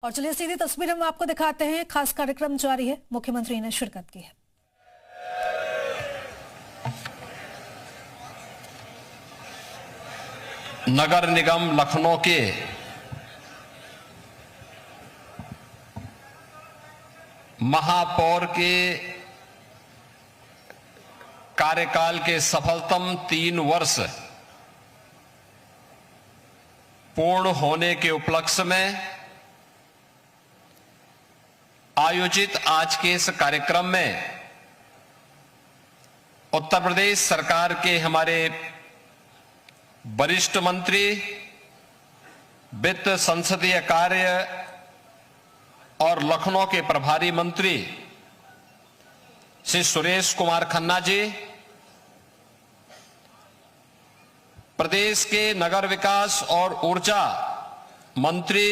और चलिए सीधी तस्वीर हम आपको दिखाते हैं। खास कार्यक्रम जारी है, मुख्यमंत्री ने शिरकत की है। नगर निगम लखनऊ के महापौर के कार्यकाल के सफलतम 3 वर्ष पूर्ण होने के उपलक्ष्य में आयोजित आज के इस कार्यक्रम में उत्तर प्रदेश सरकार के हमारे वरिष्ठ मंत्री, वित्त संसदीय कार्य और लखनऊ के प्रभारी मंत्री श्री सुरेश कुमार खन्ना जी, प्रदेश के नगर विकास और ऊर्जा मंत्री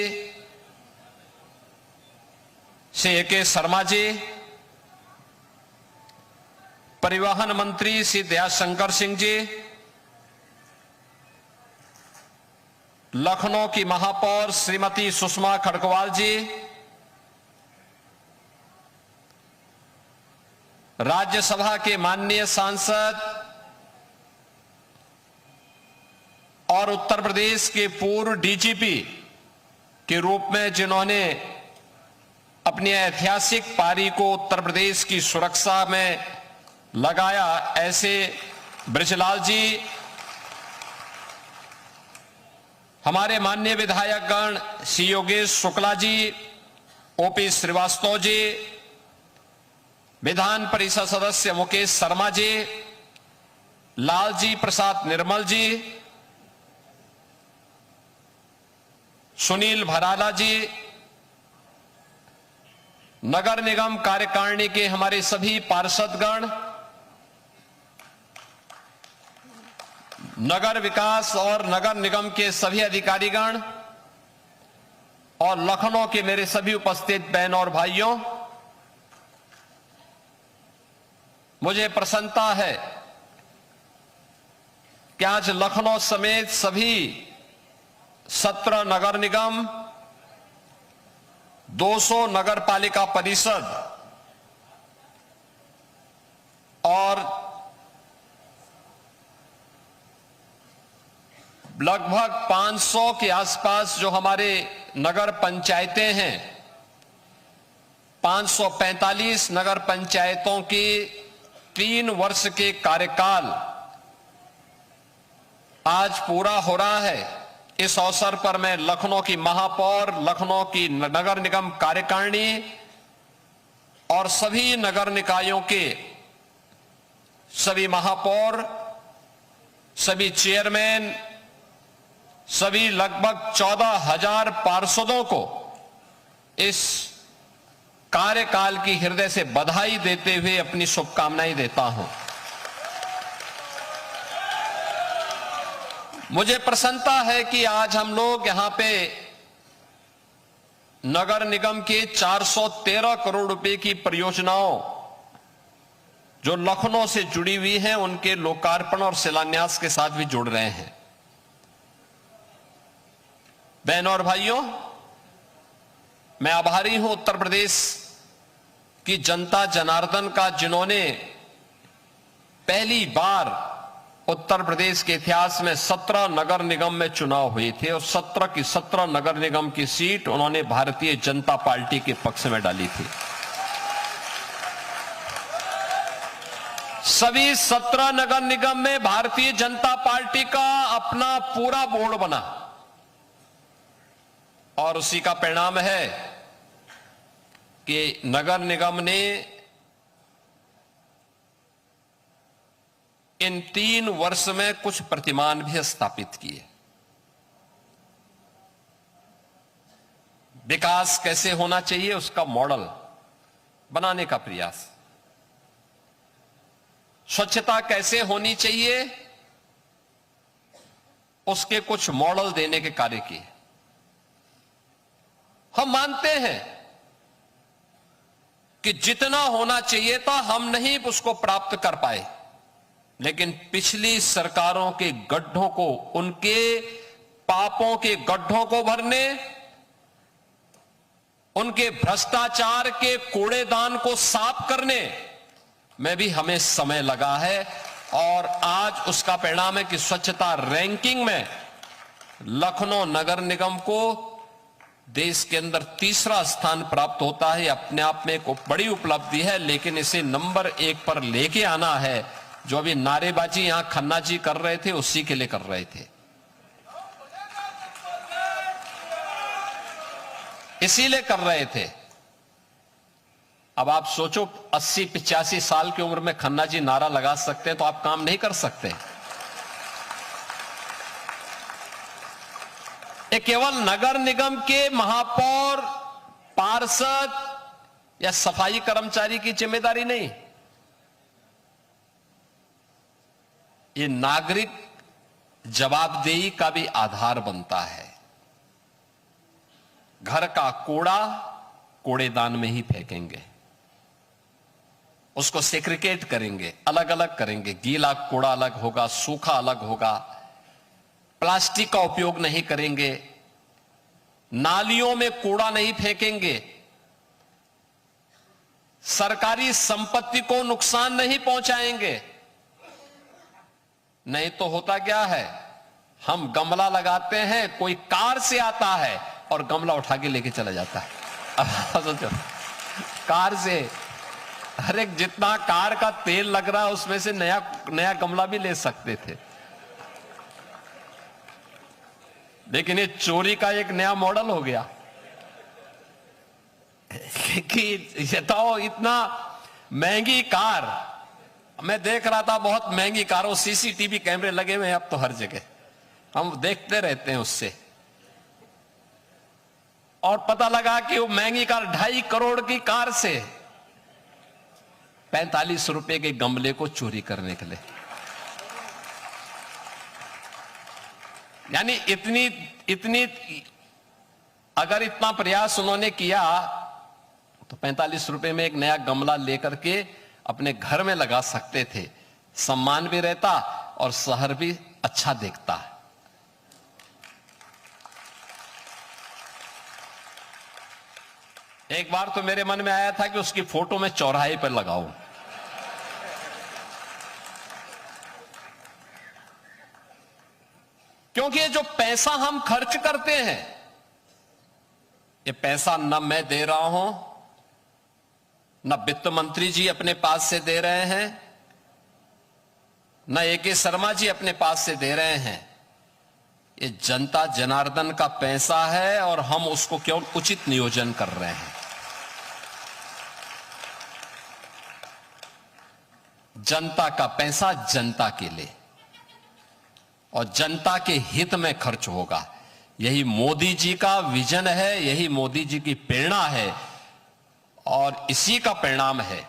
श्री ए.के. शर्मा जी, परिवहन मंत्री श्री दयाशंकर सिंह जी, लखनऊ की महापौर श्रीमती सुषमा खड़गवाल जी, राज्यसभा के माननीय सांसद और उत्तर प्रदेश के पूर्व डीजीपी के रूप में जिन्होंने अपनी ऐतिहासिक पारी को उत्तर प्रदेश की सुरक्षा में लगाया, ऐसे ब्रजलाल जी, हमारे माननीय विधायकगण श्री योगेश शुक्ला जी, ओपी श्रीवास्तव जी, विधान परिषद सदस्य मुकेश शर्मा जी, लालजी प्रसाद निर्मल जी, सुनील भराला जी, नगर निगम कार्यकारिणी के हमारे सभी पार्षदगण, नगर विकास और नगर निगम के सभी अधिकारीगण और लखनऊ के मेरे सभी उपस्थित बहनों और भाइयों, मुझे प्रसन्नता है कि आज लखनऊ समेत सभी 17 नगर निगम, 200 नगर पालिका परिषद और लगभग 500 के आसपास जो हमारे नगर पंचायतें हैं, 545 नगर पंचायतों की 3 वर्ष के कार्यकाल आज पूरा हो रहा है। इस अवसर पर मैं लखनऊ की महापौर, लखनऊ की नगर निगम कार्यकारिणी और सभी नगर निकायों के सभी महापौर, सभी चेयरमैन, सभी लगभग 14,000 पार्षदों को इस कार्यकाल की हृदय से बधाई देते हुए अपनी शुभकामनाएं देता हूं। मुझे प्रसन्नता है कि आज हम लोग यहां पे नगर निगम के 413 करोड़ रुपए की परियोजनाओं जो लखनऊ से जुड़ी हुई हैं, उनके लोकार्पण और शिलान्यास के साथ भी जुड़ रहे हैं। बहनों और भाइयों, मैं आभारी हूं उत्तर प्रदेश की जनता जनार्दन का, जिन्होंने पहली बार उत्तर प्रदेश के इतिहास में 17 नगर निगम में चुनाव हुए थे और 17 की 17 नगर निगम की सीट उन्होंने भारतीय जनता पार्टी के पक्ष में डाली थी। सभी 17 नगर निगम में भारतीय जनता पार्टी का अपना पूरा बोर्ड बना और उसी का परिणाम है कि नगर निगम ने इन 3 वर्ष में कुछ प्रतिमान भी स्थापित किए। विकास कैसे होना चाहिए उसका मॉडल बनाने का प्रयास, स्वच्छता कैसे होनी चाहिए उसके कुछ मॉडल देने के कार्य किए। हम मानते हैं कि जितना होना चाहिए था हम नहीं उसको प्राप्त कर पाए, लेकिन पिछली सरकारों के गड्ढों को, उनके पापों के गड्ढों को भरने उनके भ्रष्टाचार के कूड़ेदान को साफ करने में भी हमें समय लगा है और आज उसका परिणाम है कि स्वच्छता रैंकिंग में लखनऊ नगर निगम को देश के अंदर तीसरा स्थान प्राप्त होता है। अपने आप में एक बड़ी उपलब्धि है, लेकिन इसे नंबर 1 पर लेके आना है। जो अभी नारेबाजी यहां खन्ना जी कर रहे थे, उसी के लिए कर रहे थे, इसीलिए कर रहे थे। अब आप सोचो 80-85 साल की उम्र में खन्ना जी नारा लगा सकते हैं तो आप काम नहीं कर सकते। ये केवल नगर निगम के महापौर, पार्षद या सफाई कर्मचारी की जिम्मेदारी नहीं, ये नागरिक जवाबदेही का भी आधार बनता है। घर का कूड़ा कूड़ेदान में ही फेंकेंगे, उसको सेग्रीगेट करेंगे, अलग अलग करेंगे। गीला कूड़ा अलग होगा, सूखा अलग होगा, प्लास्टिक का उपयोग नहीं करेंगे, नालियों में कूड़ा नहीं फेंकेंगे, सरकारी संपत्ति को नुकसान नहीं पहुंचाएंगे। नहीं तो होता क्या है, हम गमला लगाते हैं, कोई कार से आता है और गमला उठा के लेके चला जाता है। अब सोचो, कार से, अरे जितना कार का तेल लग रहा है उसमें से नया गमला भी ले सकते थे, लेकिन ये चोरी का एक नया मॉडल हो गया कि ये तो इतना महंगी कार, मैं देख रहा था बहुत महंगी कारों, सीसीटीवी कैमरे लगे हुए हैं अब तो हर जगह, हम देखते रहते हैं उससे, और पता लगा कि वो महंगी कार 2.5 करोड़ की कार से 45 रुपए के गमले को चोरी करने के लिए, यानी इतनी अगर इतना प्रयास उन्होंने किया तो 45 रुपए में एक नया गमला लेकर के अपने घर में लगा सकते थे, सम्मान भी रहता और शहर भी अच्छा दिखता। एक बार तो मेरे मन में आया था कि उसकी फोटो मैं चौराहे पर लगाऊं, क्योंकि ये जो पैसा हम खर्च करते हैं, ये पैसा न मैं दे रहा हूं, न वित्त मंत्री जी अपने पास से दे रहे हैं, न ए.के. शर्मा जी अपने पास से दे रहे हैं, ये जनता जनार्दन का पैसा है और हम उसको क्यों उचित नियोजन कर रहे हैं। जनता का पैसा जनता के लिए और जनता के हित में खर्च होगा, यही मोदी जी का विजन है, यही मोदी जी की प्रेरणा है और इसी का परिणाम है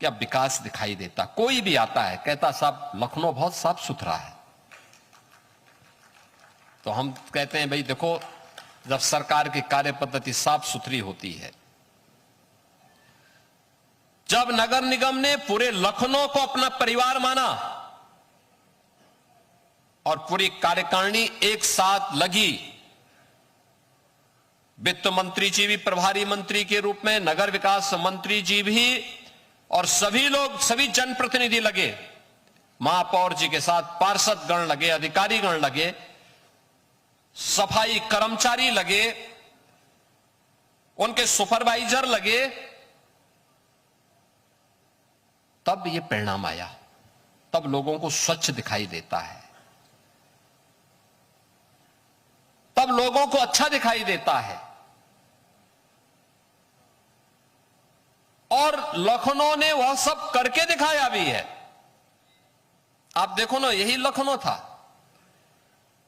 कि अब विकास दिखाई देता। कोई भी आता है कहता साहब लखनऊ बहुत साफ सुथरा है, तो हम कहते हैं भाई देखो, जब सरकार की कार्य पद्धति साफ सुथरी होती है, जब नगर निगम ने पूरे लखनऊ को अपना परिवार माना और पूरी कार्यकारिणी एक साथ लगी, वित्त मंत्री जी भी प्रभारी मंत्री के रूप में, नगर विकास मंत्री जी भी, और सभी लोग, सभी जनप्रतिनिधि लगे, महापौर जी के साथ पार्षद गण लगे, अधिकारी गण लगे, सफाई कर्मचारी लगे, उनके सुपरवाइजर लगे, तब ये परिणाम आया, तब लोगों को स्वच्छ दिखाई देता है, तब लोगों को अच्छा दिखाई देता है। और लखनऊ ने वह सब करके दिखाया भी है। आप देखो ना, यही लखनऊ था,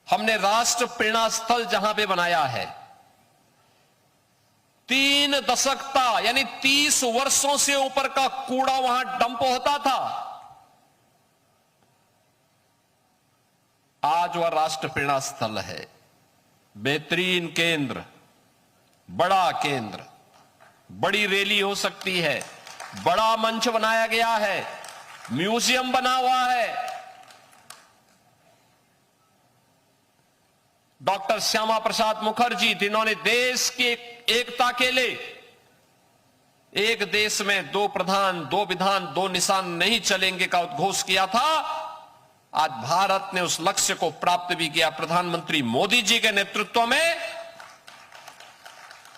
हमने राष्ट्र प्रेरणा स्थल जहां पे बनाया है, 3 दशक यानी 30 वर्षों से ऊपर का कूड़ा वहां डंप होता था, आज वह राष्ट्र प्रेरणा स्थल है। बेहतरीन केंद्र, बड़ा केंद्र, बड़ी रैली हो सकती है, बड़ा मंच बनाया गया है, म्यूजियम बना हुआ है। डॉक्टर श्यामा प्रसाद मुखर्जी, जिन्होंने देश के एकता के लिए एक देश में दो प्रधान, दो विधान, दो निशान नहीं चलेंगे का उद्घोष किया था। आज भारत ने उस लक्ष्य को प्राप्त भी किया प्रधानमंत्री मोदी जी के नेतृत्व में,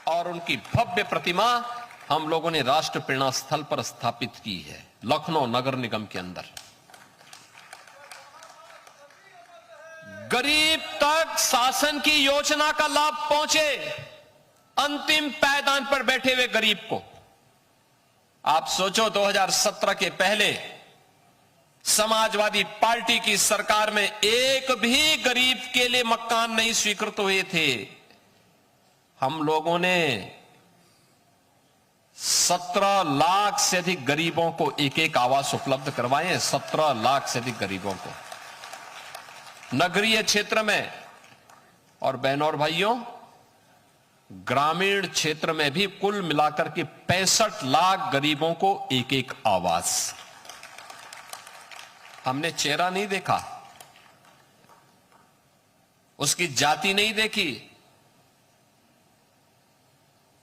और उनकी भव्य प्रतिमा हम लोगों ने राष्ट्र प्रेरणा स्थल पर स्थापित की है, लखनऊ नगर निगम के अंदर। गरीब तक शासन की योजना का लाभ पहुंचे, अंतिम पायदान पर बैठे हुए गरीब को। आप सोचो 2017 के पहले समाजवादी पार्टी की सरकार में एक भी गरीब के लिए मकान नहीं स्वीकृत हुए थे। हम लोगों ने 17 लाख से अधिक गरीबों को एक एक आवास उपलब्ध करवाए हैं, 17 लाख से अधिक गरीबों को नगरीय क्षेत्र में, और बहनों और भाइयों ग्रामीण क्षेत्र में भी कुल मिलाकर के 65 लाख गरीबों को एक एक आवास। हमने चेहरा नहीं देखा, उसकी जाति नहीं देखी,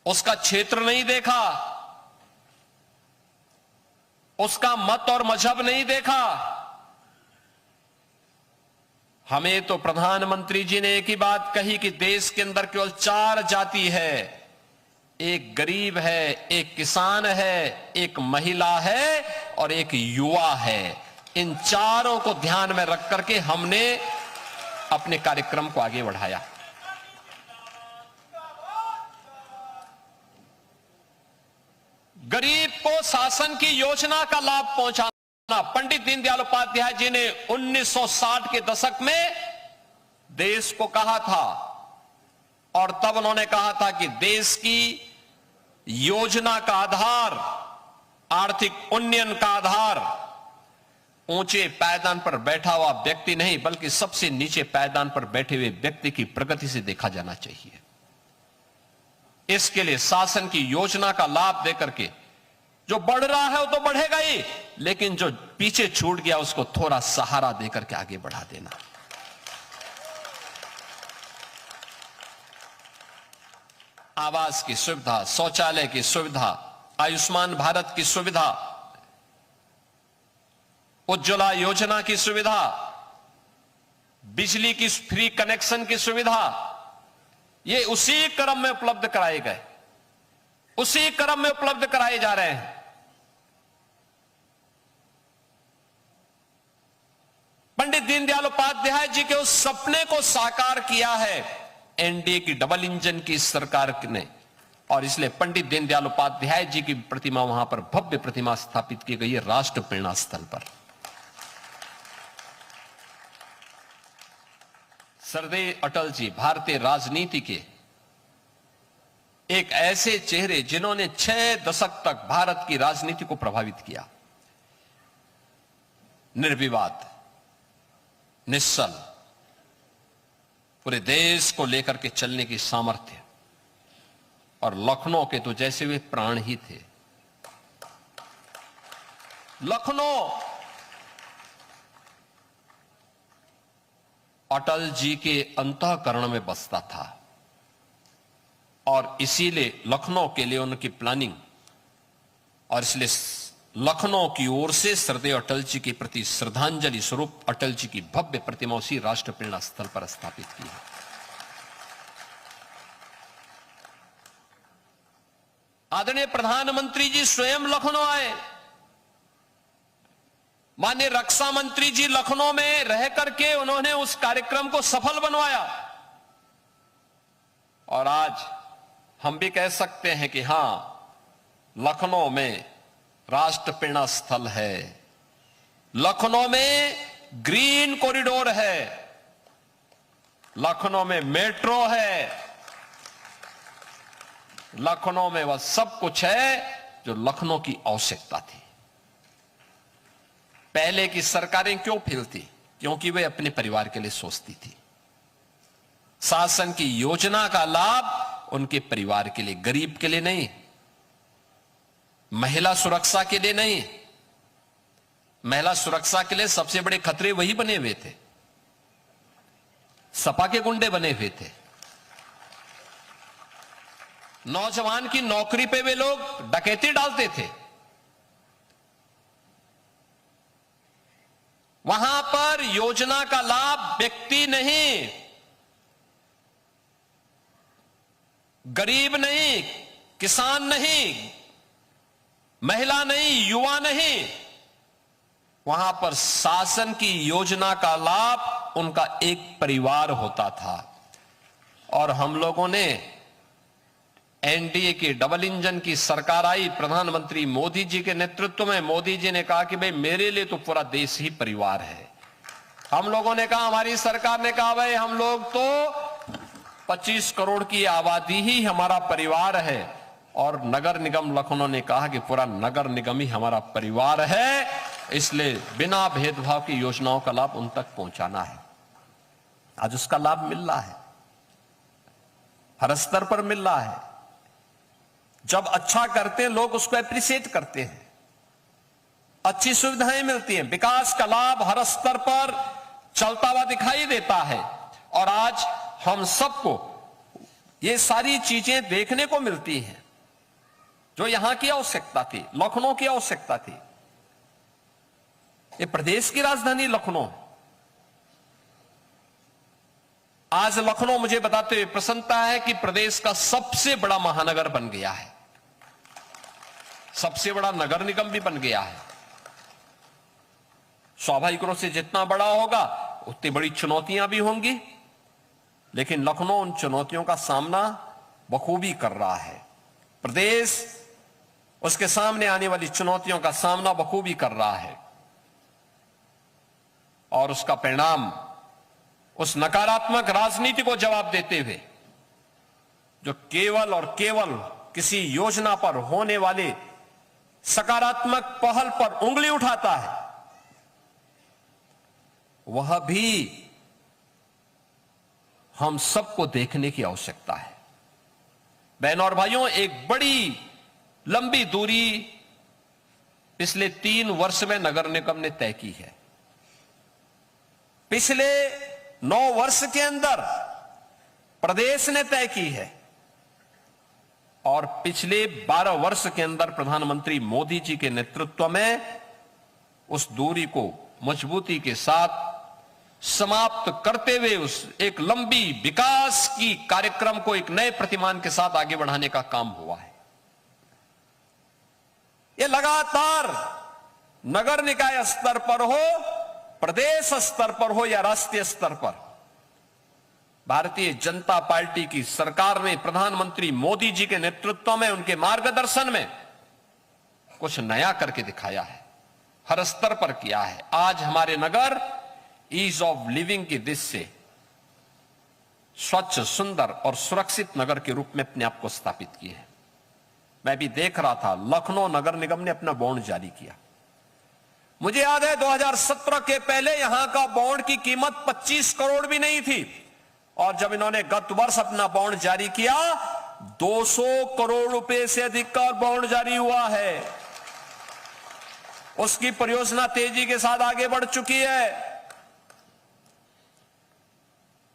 उसका क्षेत्र नहीं देखा, उसका मत और मजहब नहीं देखा। हमें तो प्रधानमंत्री जी ने एक ही बात कही कि देश के अंदर केवल 4 जाति है, एक गरीब है, एक किसान है, एक महिला है और एक युवा है। इन चारों को ध्यान में रख करके हमने अपने कार्यक्रम को आगे बढ़ाया। गरीब को शासन की योजना का लाभ पहुंचाना। पंडित दीनदयाल उपाध्याय जी ने 1960 के दशक में देश को कहा था, और तब उन्होंने कहा था कि देश की योजना का आधार, आर्थिक उन्नयन का आधार ऊंचे पायदान पर बैठा हुआ व्यक्ति नहीं, बल्कि सबसे नीचे पायदान पर बैठे हुए व्यक्ति की प्रगति से देखा जाना चाहिए। इसके लिए शासन की योजना का लाभ देकर के जो बढ़ रहा है वो तो बढ़ेगा ही, लेकिन जो पीछे छूट गया उसको थोड़ा सहारा देकर के आगे बढ़ा देना। आवास की सुविधा, शौचालय की सुविधा, आयुष्मान भारत की सुविधा, उज्ज्वला योजना की सुविधा, बिजली की फ्री कनेक्शन की सुविधा, ये उसी क्रम में उपलब्ध कराए गए, उसी क्रम में उपलब्ध कराए जा रहे हैं। पंडित दीनदयाल उपाध्याय जी के उस सपने को साकार किया है एनडीए की डबल इंजन की सरकार ने, और इसलिए पंडित दीनदयाल उपाध्याय जी की प्रतिमा वहां पर भव्य प्रतिमा स्थापित की गई है राष्ट्र प्रेरणा स्थल पर। सरदेव अटल जी भारतीय राजनीति के एक ऐसे चेहरे जिन्होंने 6 दशक तक भारत की राजनीति को प्रभावित किया। निर्विवाद, निश्चल, पूरे देश को लेकर के चलने की सामर्थ्य, और लखनऊ के तो जैसे वे प्राण ही थे। लखनऊ अटल जी के अंतःकरण में बसता था, और इसीलिए लखनऊ के लिए उनकी प्लानिंग, और इसलिए लखनऊ की ओर से सरदेव अटल जी के प्रति श्रद्धांजलि स्वरूप अटल जी की भव्य प्रतिमा उसी राष्ट्र प्रेरणा स्थल पर स्थापित की है। आदरणीय प्रधानमंत्री जी स्वयं लखनऊ आए, माननीय रक्षा मंत्री जी लखनऊ में रह करके उन्होंने उस कार्यक्रम को सफल बनवाया, और आज हम भी कह सकते हैं कि हां, लखनऊ में राष्ट्र प्रेरणा स्थल है, लखनऊ में ग्रीन कॉरिडोर है, लखनऊ में मेट्रो है, लखनऊ में वह सब कुछ है जो लखनऊ की आवश्यकता थी। पहले की सरकारें क्यों फेल थी? क्योंकि वे अपने परिवार के लिए सोचती थी। शासन की योजना का लाभ उनके परिवार के लिए, गरीब के लिए नहीं, महिला सुरक्षा के लिए नहीं। महिला सुरक्षा के लिए सबसे बड़े खतरे वही बने हुए थे, सपा के गुंडे बने हुए थे। नौजवान की नौकरी पे वे लोग डकैती डालते थे। वहां पर योजना का लाभ व्यक्ति नहीं, गरीब नहीं, किसान नहीं, महिला नहीं, युवा नहीं, वहां पर शासन की योजना का लाभ उनका एक परिवार होता था। और हम लोगों ने एनडीए की डबल इंजन की सरकार आई, प्रधानमंत्री मोदी जी के नेतृत्व में। मोदी जी ने कहा कि भाई मेरे लिए तो पूरा देश ही परिवार है। हम लोगों ने कहा, हमारी सरकार ने कहा, भाई हम लोग तो 25 करोड़ की आबादी ही हमारा परिवार है। और नगर निगम लखनऊ ने कहा कि पूरा नगर निगम ही हमारा परिवार है, इसलिए बिना भेदभाव की योजनाओं का लाभ उन तक पहुंचाना है। आज उसका लाभ मिल रहा है, हर स्तर पर मिल रहा है। जब अच्छा करते हैं लोग उसको एप्रिशिएट करते हैं, अच्छी सुविधाएं मिलती हैं, विकास का लाभ हर स्तर पर चलता हुआ दिखाई देता है। और आज हम सबको ये सारी चीजें देखने को मिलती हैं जो यहां की आवश्यकता थी, लखनऊ की आवश्यकता थी। ये प्रदेश की राजधानी लखनऊ। आज लखनऊ मुझे बताते हुए प्रसन्नता है कि प्रदेश का सबसे बड़ा महानगर बन गया है, सबसे बड़ा नगर निगम भी बन गया है। स्वाभाविक रूप से जितना बड़ा होगा उतनी बड़ी चुनौतियां भी होंगी, लेकिन लखनऊ उन चुनौतियों का सामना बखूबी कर रहा है। प्रदेश उसके सामने आने वाली चुनौतियों का सामना बखूबी कर रहा है। और उसका परिणाम उस नकारात्मक राजनीति को जवाब देते हुए जो केवल और केवल किसी योजना पर होने वाले सकारात्मक पहल पर उंगली उठाता है, वह भी हम सबको देखने की आवश्यकता है। बहनों और भाइयों, एक बड़ी लंबी दूरी पिछले 3 वर्ष में नगर निगम ने तय की है। पिछले 9 वर्ष के अंदर प्रदेश ने तय की है और पिछले 12 वर्ष के अंदर प्रधानमंत्री मोदी जी के नेतृत्व में उस दूरी को मजबूती के साथ समाप्त करते हुए उस एक लंबी विकास की कार्यक्रम को एक नए प्रतिमान के साथ आगे बढ़ाने का काम हुआ है। यह लगातार नगर निकाय स्तर पर हो, प्रदेश स्तर पर हो या राष्ट्रीय स्तर पर, भारतीय जनता पार्टी की सरकार ने प्रधानमंत्री मोदी जी के नेतृत्व में, उनके मार्गदर्शन में कुछ नया करके दिखाया है, हर स्तर पर किया है। आज हमारे नगर ईज ऑफ लिविंग की दृष्टि से स्वच्छ, सुंदर और सुरक्षित नगर के रूप में अपने आप को स्थापित किए हैं। मैं भी देख रहा था, लखनऊ नगर निगम ने अपना बॉन्ड जारी किया। मुझे याद है 2017 के पहले यहां का बॉन्ड की कीमत 25 करोड़ भी नहीं थी, और जब इन्होंने गत वर्ष अपना बॉन्ड जारी किया 200 करोड़ रुपए से अधिक का बॉन्ड जारी हुआ है। उसकी परियोजना तेजी के साथ आगे बढ़ चुकी है।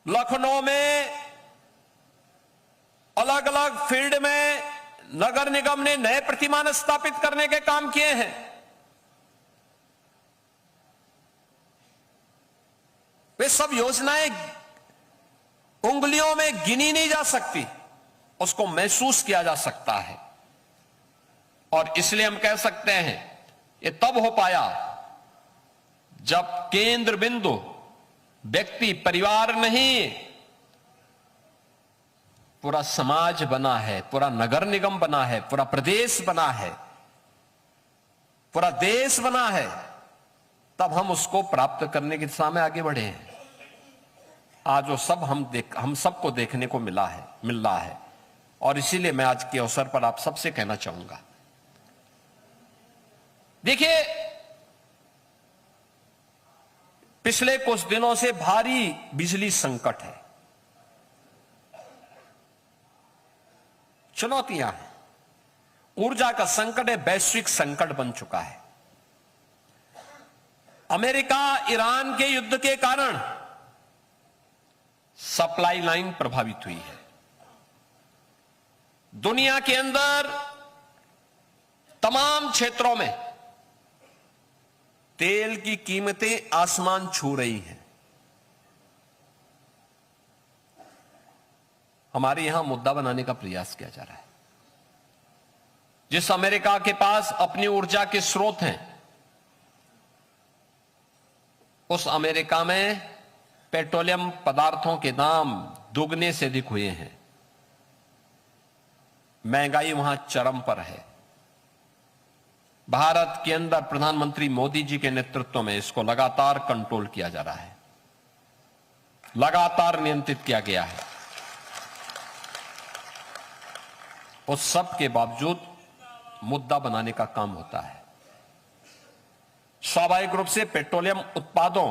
लखनऊ में अलग अलग फील्ड में नगर निगम ने नए प्रतिमान स्थापित करने के काम किए हैं। वे सब योजनाएं उंगलियों में गिनी नहीं जा सकती, उसको महसूस किया जा सकता है। और इसलिए हम कह सकते हैं ये तब हो पाया जब केंद्र बिंदु व्यक्ति, परिवार नहीं, पूरा समाज बना है, पूरा नगर निगम बना है, पूरा प्रदेश बना है, पूरा देश बना है। तब हम उसको प्राप्त करने की दिशा में आगे बढ़े हैं। आज वो सब हम सबको देखने को मिल रहा है। और इसीलिए मैं आज के अवसर पर आप सबसे कहना चाहूंगा, देखिए पिछले कुछ दिनों से भारी बिजली संकट है, चुनौतियां हैं, ऊर्जा का संकट है, वैश्विक संकट बन चुका है। अमेरिका ईरान के युद्ध के कारण सप्लाई लाइन प्रभावित हुई है। दुनिया के अंदर तमाम क्षेत्रों में तेल की कीमतें आसमान छू रही हैं। हमारे यहां मुद्दा बनाने का प्रयास किया जा रहा है। जिस अमेरिका के पास अपनी ऊर्जा के स्रोत हैं, उस अमेरिका में पेट्रोलियम पदार्थों के दाम दुगने से अधिक हुए हैं। महंगाई वहां चरम पर है। भारत के अंदर प्रधानमंत्री मोदी जी के नेतृत्व में इसको लगातार कंट्रोल किया जा रहा है, लगातार नियंत्रित किया गया है। उस सब के बावजूद मुद्दा बनाने का काम होता है। स्वाभाविक रूप से पेट्रोलियम उत्पादों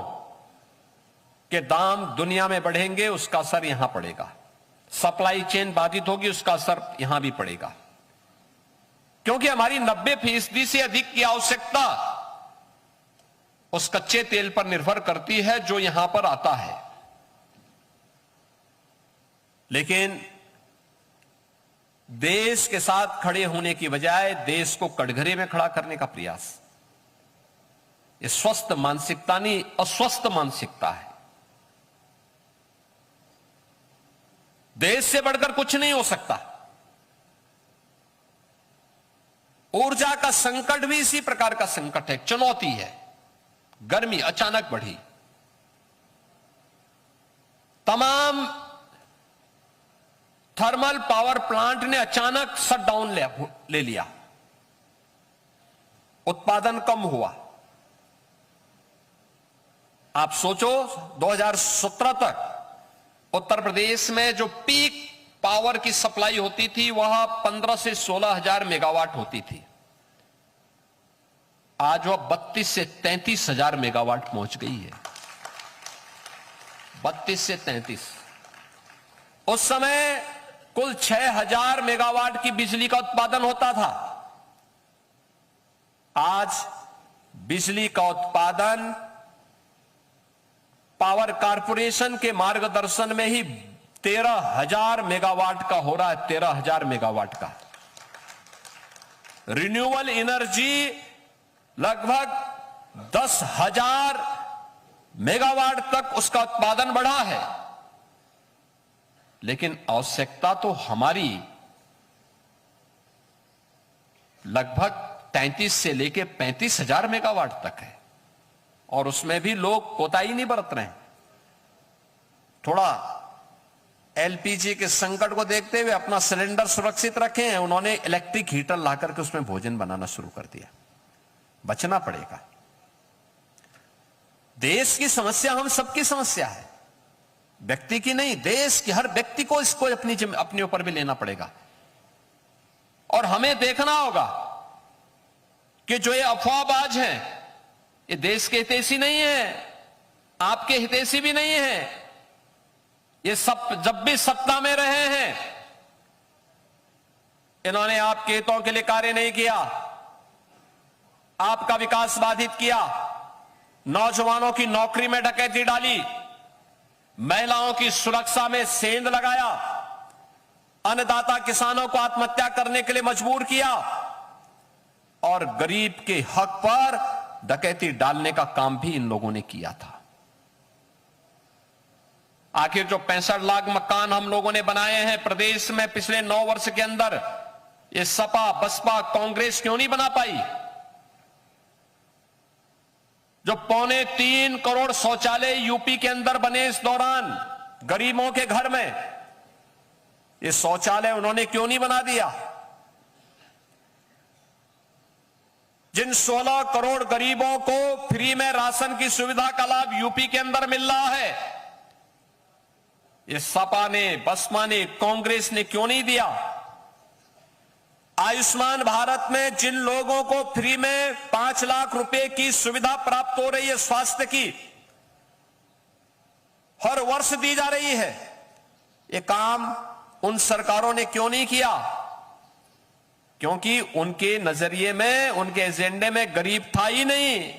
के दाम दुनिया में बढ़ेंगे, उसका असर यहां पड़ेगा। सप्लाई चेन बाधित होगी, उसका असर यहां भी पड़ेगा, क्योंकि हमारी 90% से अधिक की आवश्यकता उस कच्चे तेल पर निर्भर करती है जो यहां पर आता है। लेकिन देश के साथ खड़े होने की बजाय देश को कटघरे में खड़ा करने का प्रयास, ये स्वस्थ मानसिकता नहीं, अस्वस्थ मानसिकता है। देश से बढ़कर कुछ नहीं हो सकता। ऊर्जा का संकट भी इसी प्रकार का संकट है, चुनौती है। गर्मी अचानक बढ़ी, तमाम थर्मल पावर प्लांट ने अचानक शटडाउन ले लिया, उत्पादन कम हुआ। आप सोचो 2017 तक उत्तर प्रदेश में जो पीक पावर की सप्लाई होती थी वह 15 से 16 हजार मेगावाट होती थी। आज वह 32 से 33 हजार मेगावाट पहुंच गई है। 32 से 33। उस समय कुल 6000 मेगावाट की बिजली का उत्पादन होता था। आज बिजली का उत्पादन पावर कारपोरेशन के मार्गदर्शन में ही 13,000 मेगावाट का हो रहा है। 13,000 मेगावाट का। रिन्यूएबल एनर्जी लगभग 10,000 मेगावाट तक उसका उत्पादन बढ़ा है। लेकिन आवश्यकता तो हमारी लगभग 33 से लेकर 35,000 मेगावाट तक है, और उसमें भी लोग कोताही नहीं बरत रहे हैं। थोड़ा एलपीजी के संकट को देखते हुए अपना सिलेंडर सुरक्षित रखे हैं। उन्होंने इलेक्ट्रिक हीटर ला करके उसमें भोजन बनाना शुरू कर दिया। बचना पड़ेगा। देश की समस्या हम सबकी समस्या है, व्यक्ति की नहीं। देश की हर व्यक्ति को इसको अपने ऊपर भी लेना पड़ेगा। और हमें देखना होगा कि जो ये अफवाहबाज हैं, ये देश के हितैषी नहीं है, आपके हितैषी भी नहीं है। ये सब जब भी सत्ता में रहे हैं, इन्होंने आपके हितों के लिए कार्य नहीं किया, आपका विकास बाधित किया, नौजवानों की नौकरी में डकैती डाली, महिलाओं की सुरक्षा में सेंध लगाया, अन्नदाता किसानों को आत्महत्या करने के लिए मजबूर किया, और गरीब के हक पर डकैती डालने का काम भी इन लोगों ने किया था। आखिर जो 65 लाख मकान हम लोगों ने बनाए हैं प्रदेश में पिछले 9 वर्ष के अंदर, ये सपा बसपा कांग्रेस क्यों नहीं बना पाई? जो 3.25 करोड़ शौचालय यूपी के अंदर बने इस दौरान गरीबों के घर में, ये शौचालय उन्होंने क्यों नहीं बना दिया? जिन 16 करोड़ गरीबों को फ्री में राशन की सुविधा का लाभ यूपी के अंदर मिल रहा है, ये सपा ने, बसपा ने, कांग्रेस ने क्यों नहीं दिया? आयुष्मान भारत में जिन लोगों को फ्री में 5 लाख रुपए की सुविधा प्राप्त हो रही है स्वास्थ्य की, हर वर्ष दी जा रही है, ये काम उन सरकारों ने क्यों नहीं किया? क्योंकि उनके नजरिए में, उनके एजेंडे में गरीब था ही नहीं,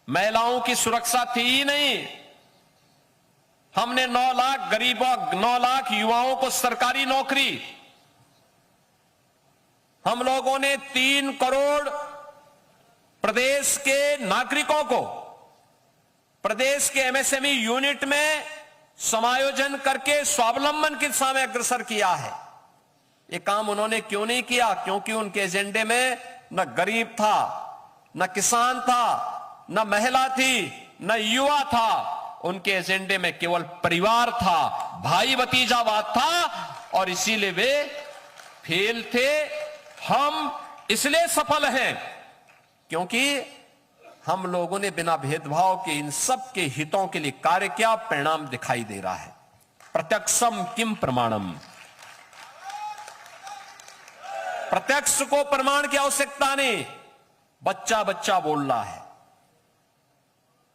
महिलाओं की सुरक्षा थी ही नहीं। हमने 9 लाख गरीबों, 9 लाख युवाओं को सरकारी नौकरी, हम लोगों ने 3 करोड़ प्रदेश के नागरिकों को प्रदेश के एमएसएमई यूनिट में समायोजन करके स्वावलंबन की दिशा में अग्रसर किया है। ये काम उन्होंने क्यों नहीं किया? क्योंकि उनके एजेंडे में न गरीब था, न किसान था, न महिला थी, न युवा था। उनके एजेंडे में केवल परिवार था, भाई भतीजावाद था, और इसीलिए वे फेल थे। हम इसलिए सफल हैं क्योंकि हम लोगों ने बिना भेदभाव के इन सब के हितों के लिए कार्य किया। परिणाम दिखाई दे रहा है। प्रत्यक्षम किम प्रमाणम। प्रत्यक्ष को प्रमाण की आवश्यकता नहीं, बच्चा बच्चा बोल रहा है।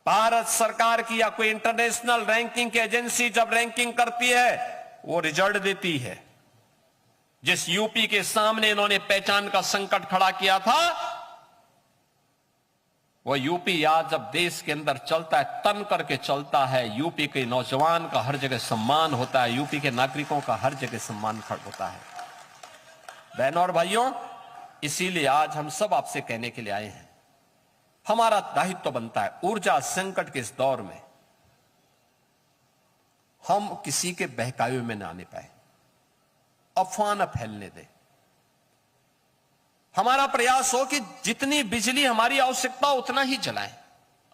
भारत सरकार की या कोई इंटरनेशनल रैंकिंग की एजेंसी जब रैंकिंग करती है वो रिजल्ट देती है। जिस यूपी के सामने इन्होंने पहचान का संकट खड़ा किया था, वो यूपी आज जब देश के अंदर चलता है, तन करके चलता है। यूपी के नौजवान का हर जगह सम्मान होता है, यूपी के नागरिकों का हर जगह सम्मान होता है। बहनों और भाइयों, इसीलिए आज हम सब आपसे कहने के लिए आए हैं, हमारा दायित्व बनता है ऊर्जा संकट के इस दौर में हम किसी के बहकावे में न आने पाए, अफवाह न फैलने दें। हमारा प्रयास हो कि जितनी बिजली हमारी आवश्यकता हो उतना ही जलाएं,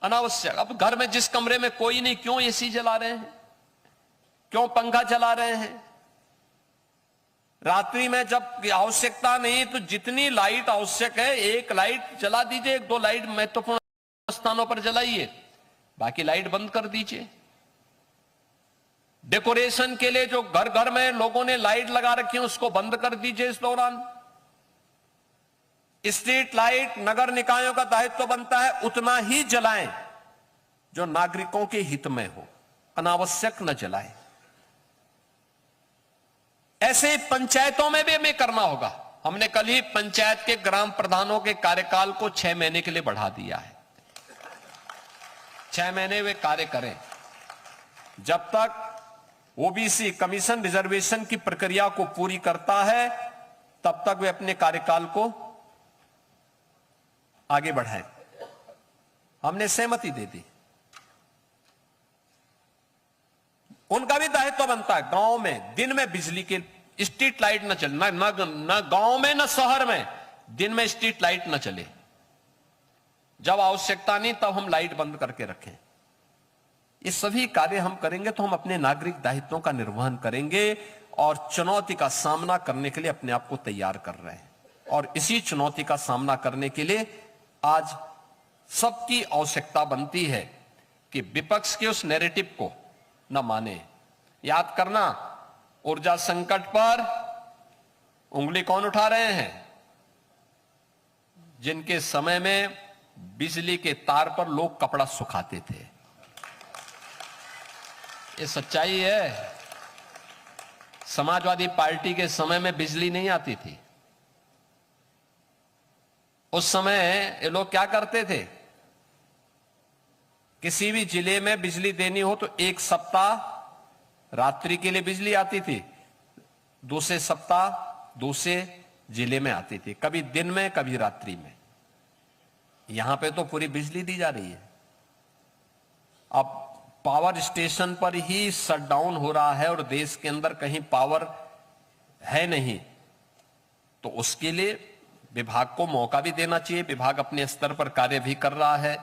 अनावश्यक। अब घर में जिस कमरे में कोई नहीं, क्यों एसी जला रहे हैं, क्यों पंखा चला रहे हैं? रात्रि में जब आवश्यकता नहीं तो जितनी लाइट आवश्यक है, एक लाइट जला दीजिए, 1-2 लाइट महत्वपूर्ण स्थानों पर जलाइए, बाकी लाइट बंद कर दीजिए। डेकोरेशन के लिए जो घर घर में लोगों ने लाइट लगा रखी है उसको बंद कर दीजिए। इस दौरान स्ट्रीट लाइट नगर निकायों का दायित्व बनता है उतना ही जलाएं जो नागरिकों के हित में हो, अनावश्यक न जलाएं। ऐसे पंचायतों में भी हमें करना होगा। हमने कल ही पंचायत के ग्राम प्रधानों के कार्यकाल को 6 महीने के लिए बढ़ा दिया है। 6 महीने वे कार्य करें। जब तक ओबीसी कमीशन रिजर्वेशन की प्रक्रिया को पूरी करता है तब तक वे अपने कार्यकाल को आगे बढ़ाएं। हमने सहमति दे दी। उनका भी दायित्व बनता है गांव में दिन में बिजली के स्ट्रीट लाइट न चले, न गांव में न शहर में दिन में स्ट्रीट लाइट न चले। जब आवश्यकता नहीं तब हम लाइट बंद करके रखें। ये सभी कार्य हम करेंगे तो हम अपने नागरिक दायित्वों का निर्वहन करेंगे और चुनौती का सामना करने के लिए अपने आप को तैयार कर रहे हैं। और इसी चुनौती का सामना करने के लिए आज सबकी आवश्यकता बनती है कि विपक्ष के उस नैरेटिव को न माने। याद करना, ऊर्जा संकट पर उंगली कौन उठा रहे हैं? जिनके समय में बिजली के तार पर लोग कपड़ा सुखाते थे। ये सच्चाई है। समाजवादी पार्टी के समय में बिजली नहीं आती थी। उस समय ये लोग क्या करते थे? किसी भी जिले में बिजली देनी हो तो 1 सप्ताह रात्रि के लिए बिजली आती थी, दूसरे सप्ताह दूसरे जिले में आती थी, कभी दिन में कभी रात्रि में। यहां पे तो पूरी बिजली दी जा रही है। अब पावर स्टेशन पर ही शटडाउन हो रहा है और देश के अंदर कहीं पावर है नहीं, तो उसके लिए विभाग को मौका भी देना चाहिए। विभाग अपने स्तर पर कार्य भी कर रहा है।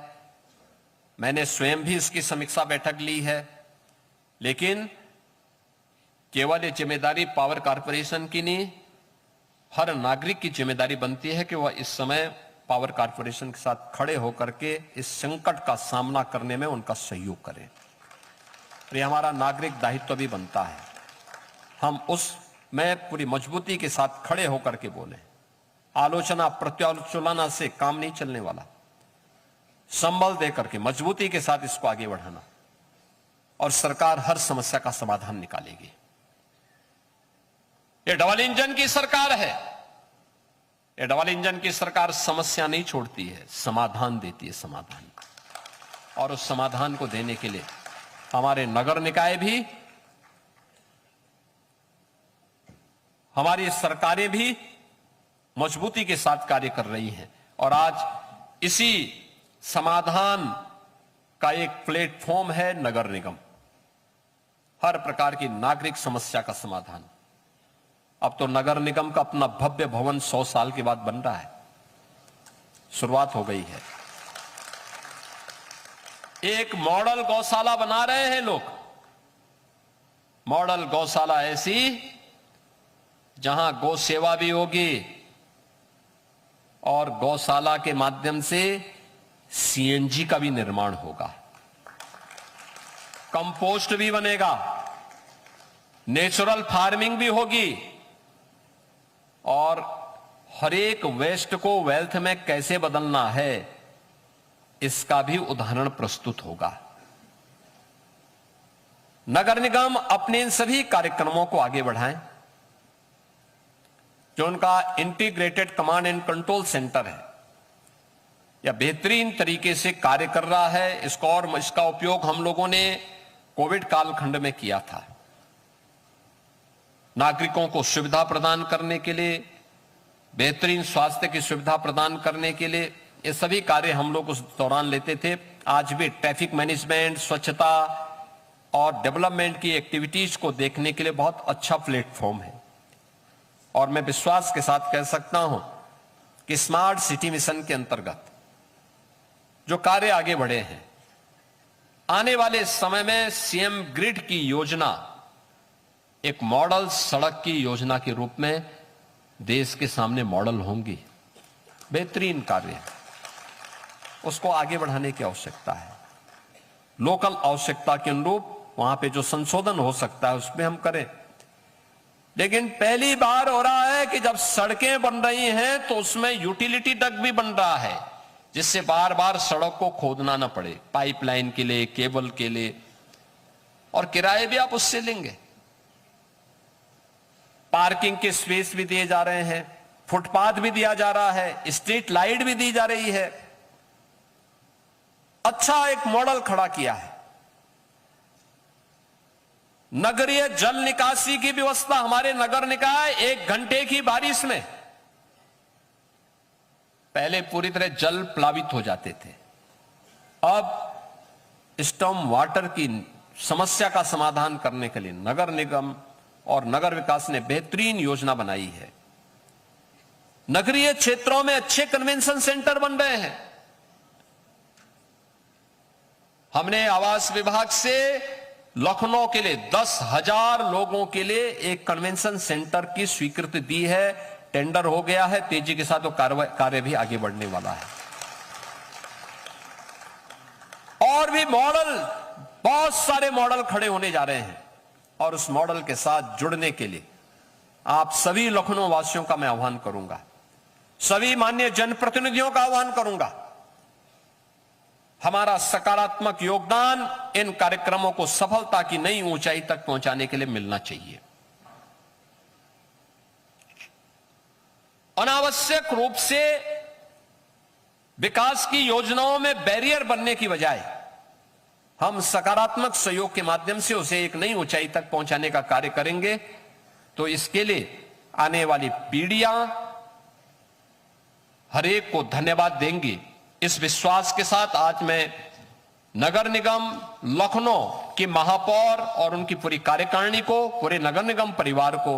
मैंने स्वयं भी इसकी समीक्षा बैठक ली है। लेकिन केवल ये जिम्मेदारी पावर कॉर्पोरेशन की नहीं, हर नागरिक की जिम्मेदारी बनती है कि वह इस समय पावर कॉर्पोरेशन के साथ खड़े होकर के इस संकट का सामना करने में उनका सहयोग करें। ये हमारा नागरिक दायित्व भी बनता है। हम उसमें पूरी मजबूती के साथ खड़े होकर के बोले। आलोचना प्रत्यालोचना से काम नहीं चलने वाला। संबल देकर के मजबूती के साथ इसको आगे बढ़ाना और सरकार हर समस्या का समाधान निकालेगी। ये डबल इंजन की सरकार है। ये डबल इंजन की सरकार समस्या नहीं छोड़ती है, समाधान देती है, समाधान। और उस समाधान को देने के लिए हमारे नगर निकाय भी, हमारी सरकारें भी मजबूती के साथ कार्य कर रही हैं और आज इसी समाधान का एक प्लेटफॉर्म है नगर निगम। हर प्रकार की नागरिक समस्या का समाधान। अब तो नगर निगम का अपना भव्य भवन 100 साल के बाद बन रहा है, शुरुआत हो गई है। एक मॉडल गौशाला बना रहे हैं लोग, मॉडल गौशाला ऐसी जहां गौ सेवा भी होगी और गौशाला के माध्यम से सीएनजी का भी निर्माण होगा, कंपोस्ट भी बनेगा, नेचुरल फार्मिंग भी होगी और हर एक वेस्ट को वेल्थ में कैसे बदलना है इसका भी उदाहरण प्रस्तुत होगा। नगर निगम अपने इन सभी कार्यक्रमों को आगे बढ़ाएं। जो उनका integrated command and control centre है, या बेहतरीन तरीके से कार्य कर रहा है। इसका उपयोग हम लोगों ने कोविड कालखंड में किया था, नागरिकों को सुविधा प्रदान करने के लिए, बेहतरीन स्वास्थ्य की सुविधा प्रदान करने के लिए। ये सभी कार्य हम लोग उस दौरान लेते थे। आज भी ट्रैफिक मैनेजमेंट, स्वच्छता और डेवलपमेंट की एक्टिविटीज को देखने के लिए बहुत अच्छा प्लेटफॉर्म है और मैं विश्वास के साथ कह सकता हूं कि स्मार्ट सिटी मिशन के अंतर्गत जो कार्य आगे बढ़े हैं, आने वाले समय में सीएम ग्रिड की योजना एक मॉडल सड़क की योजना के रूप में देश के सामने मॉडल होंगी। बेहतरीन कार्य है, उसको आगे बढ़ाने की आवश्यकता है। लोकल आवश्यकता के अनुरूप वहां पे जो संशोधन हो सकता है उसमें हम करें। लेकिन पहली बार हो रहा है कि जब सड़कें बन रही हैं तो उसमें यूटिलिटी डक्ट भी बन रहा है, जिससे बार बार सड़क को खोदना ना पड़े, पाइपलाइन के लिए, केबल के लिए, और किराए भी आप उससे लेंगे। पार्किंग के स्पेस भी दिए जा रहे हैं, फुटपाथ भी दिया जा रहा है, स्ट्रीट लाइट भी दी जा रही है। अच्छा एक मॉडल खड़ा किया है। नगरीय जल निकासी की व्यवस्था हमारे नगर निकाय 1 घंटे की बारिश में, पहले पूरी तरह जल प्लावित हो जाते थे, अब स्टॉर्म वाटर की समस्या का समाधान करने के लिए नगर निगम और नगर विकास ने बेहतरीन योजना बनाई है। नगरीय क्षेत्रों में अच्छे कन्वेंशन सेंटर बन रहे हैं। हमने आवास विभाग से लखनऊ के लिए 10,000 लोगों के लिए एक कन्वेंशन सेंटर की स्वीकृति दी है। टेंडर हो गया है, तेजी के साथ वो कार्य भी आगे बढ़ने वाला है। और भी मॉडल, बहुत सारे मॉडल खड़े होने जा रहे हैं और उस मॉडल के साथ जुड़ने के लिए आप सभी लखनऊ वासियों का मैं आह्वान करूंगा, सभी माननीय जनप्रतिनिधियों का आह्वान करूंगा। हमारा सकारात्मक योगदान इन कार्यक्रमों को सफलता की नई ऊंचाई तक पहुंचाने के लिए मिलना चाहिए। अनावश्यक रूप से विकास की योजनाओं में बैरियर बनने की बजाय हम सकारात्मक सहयोग के माध्यम से उसे एक नई ऊंचाई तक पहुंचाने का कार्य करेंगे तो इसके लिए आने वाली पीढ़ियां हर एक को धन्यवाद देंगी। इस विश्वास के साथ आज मैं नगर निगम लखनऊ की महापौर और उनकी पूरी कार्यकारिणी को, पूरे नगर निगम परिवार को,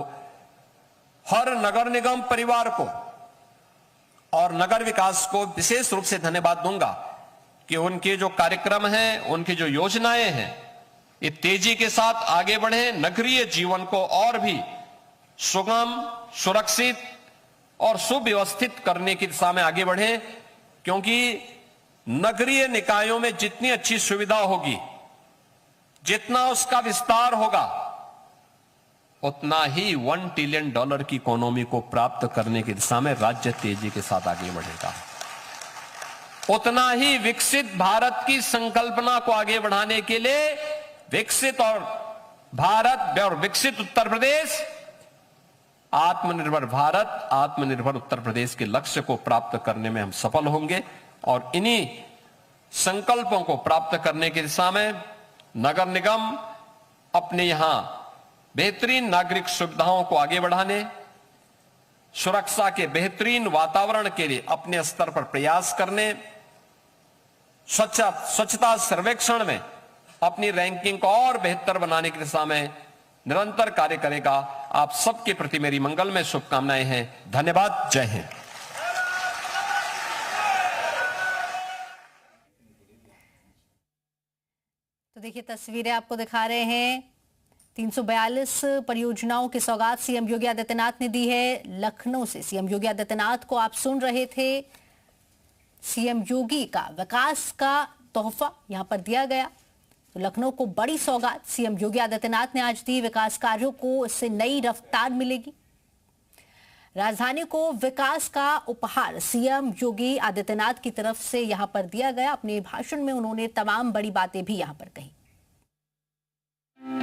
हर नगर निगम परिवार को और नगर विकास को विशेष रूप से धन्यवाद दूंगा कि उनके जो कार्यक्रम हैं, उनकी जो योजनाएं हैं, ये तेजी के साथ आगे बढ़े, नगरीय जीवन को और भी सुगम, सुरक्षित और सुव्यवस्थित करने की दिशा में आगे बढ़े। क्योंकि नगरीय निकायों में जितनी अच्छी सुविधा होगी, जितना उसका विस्तार होगा, उतना ही $1 ट्रिलियन की इकोनॉमी को प्राप्त करने की दिशा में राज्य तेजी के साथ आगे बढ़ेगा। उतना ही विकसित भारत की संकल्पना को आगे बढ़ाने के लिए विकसित और भारत और विकसित उत्तर प्रदेश, आत्मनिर्भर भारत, आत्मनिर्भर उत्तर प्रदेश के लक्ष्य को प्राप्त करने में हम सफल होंगे। और इन्हीं संकल्पों को प्राप्त करने की दिशा में नगर निगम अपने यहां बेहतरीन नागरिक सुविधाओं को आगे बढ़ाने, सुरक्षा के बेहतरीन वातावरण के लिए अपने स्तर पर प्रयास करने, स्वच्छता सर्वेक्षण में अपनी रैंकिंग को और बेहतर बनाने की दिशा में निरंतर कार्य करेगा। आप सबके प्रति मेरी मंगलमय शुभकामनाएं हैं। धन्यवाद। जय हिंद। तो देखिए तस्वीरें आपको दिखा रहे हैं। 342 परियोजनाओं की सौगात सीएम योगी आदित्यनाथ ने दी है। लखनऊ से सीएम योगी आदित्यनाथ को आप सुन रहे थे। सीएम योगी का विकास का तोहफा यहां पर दिया गया। तो लखनऊ को बड़ी सौगात सीएम योगी आदित्यनाथ ने आज दी। विकास कार्यों को इससे नई रफ्तार मिलेगी। राजधानी को विकास का उपहार सीएम योगी आदित्यनाथ की तरफ से यहां पर दिया गया। अपने भाषण में उन्होंने तमाम बड़ी बातें भी यहां पर कही।